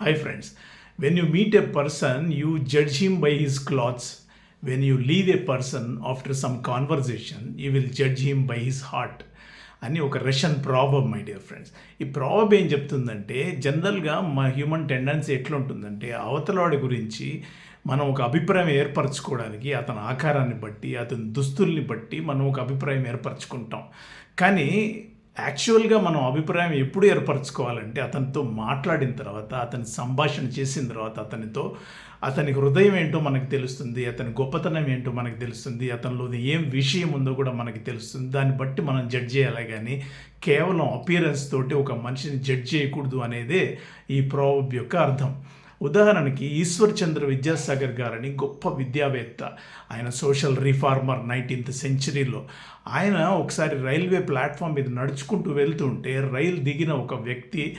Hi friends, when you meet a person, you judge him by his clothes. When you leave a person after some conversation, you will judge him by his heart. అని ఒక Russian proverb my dear friends. ఈ proverb ఏం చెప్తుందంటే జనరల్గా మా human tendency ఎట్లుంటుందంటే అవతలవాడి గురించి మనం ఒక అభిప్రాయం ఏర్పరచుకోవడానికి అతని ఆకారాన్ని బట్టి అతని దుస్తుల్ని బట్టి మనం ఒక అభిప్రాయం ఏర్పరచుకుంటాం. కానీ యాక్చువల్గా మనం అభిప్రాయం ఎప్పుడు ఏర్పరచుకోవాలంటే అతనితో మాట్లాడిన తర్వాత, అతని సంభాషణ చేసిన తర్వాత అతని హృదయం ఏంటో మనకు తెలుస్తుంది, అతని గొప్పతనం ఏంటో మనకు తెలుస్తుంది, అతనిలో ఏం విషయం ఉందో కూడా మనకి తెలుస్తుంది. దాన్ని బట్టి మనం జడ్జ్ చేయాలి. కానీ కేవలం అపియరెన్స్ తోటి ఒక మనిషిని జడ్జ్ చేయకూడదు అనేదే ఈ ప్రావర్బ్ యొక్క అర్థం. ఉదాహరణకి ఈశ్వర్ చంద్ర విద్యాసాగర్ గారని గొప్ప విద్యావేత్త, ఆయన సోషల్ రిఫార్మర్ 19th సెంచరీలో. ఆయన ఒకసారి రైల్వే ప్లాట్ఫామ్ మీద నడుచుకుంటూ వెళ్తుంటే రైలు దిగిన ఒక వ్యక్తి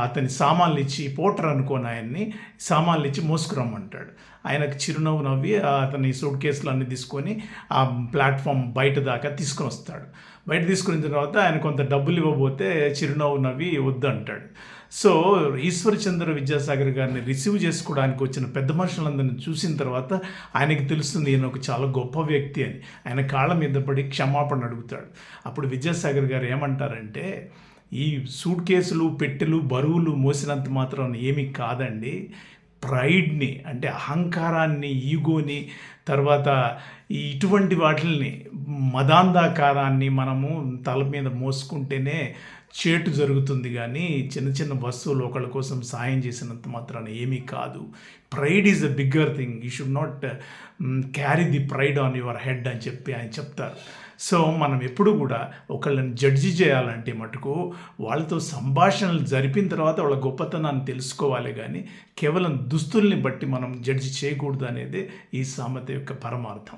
అతని సామాన్లు ఇచ్చి, పోటర్ అనుకోని ఆయన్ని సామాన్లు ఇచ్చి మోసుకురమ్మంటాడు. ఆయనకు చిరునవ్వు నవ్వి అతని సూట్ కేసులు అన్నీ తీసుకొని ఆ ప్లాట్ఫామ్ బయట దాకా తీసుకొని వస్తాడు. బయట తీసుకున్న తర్వాత ఆయన కొంత డబ్బులు ఇవ్వబోతే చిరునవ్వు నవ్వి వద్దు అంటాడు. సో ఈశ్వర్ చంద్ర విద్యాసాగర్ గారిని రిసీవ్ చేసుకోవడానికి వచ్చిన పెద్ద మనుషులందరినీ చూసిన తర్వాత ఆయనకి తెలుస్తుంది ఈయన ఒక చాలా గొప్ప వ్యక్తి అని. ఆయన కాళ్ళ మీద పడి క్షమాపణ అడుగుతాడు. అప్పుడు విద్యాసాగర్ గారు ఏమంటారంటే, ఈ సూట్ కేసులు, పెట్టెలు, బరువులు మోసినంత మాత్రం ఏమీ కాదండి. ప్రైడ్ని అంటే అహంకారాన్ని, ఈగోని, తర్వాత ఇటువంటి వాటిల్ని, మదాంధాకారాన్ని మనము తల మీద మోసుకుంటేనే చేటు జరుగుతుంది. కానీ చిన్న చిన్న వస్తువులు ఒకళ్ళ కోసం సాయం చేసినంత మాత్రాన ఏమీ కాదు. Pride is a bigger thing. You should not carry the pride on your head అని చెప్పి ఆయన చెప్తారు. సో మనం ఎప్పుడు కూడా ఒకళ్ళని జడ్జి చేయాలంటే మటుకు వాళ్ళతో సంభాషణలు జరిపిన తర్వాత వాళ్ళ గొప్పతనాన్ని తెలుసుకోవాలి. కానీ కేవలం దుస్తుల్ని బట్టి మనం జడ్జి చేయకూడదు అనేది ఈ సామెత యొక్క పరమార్థం.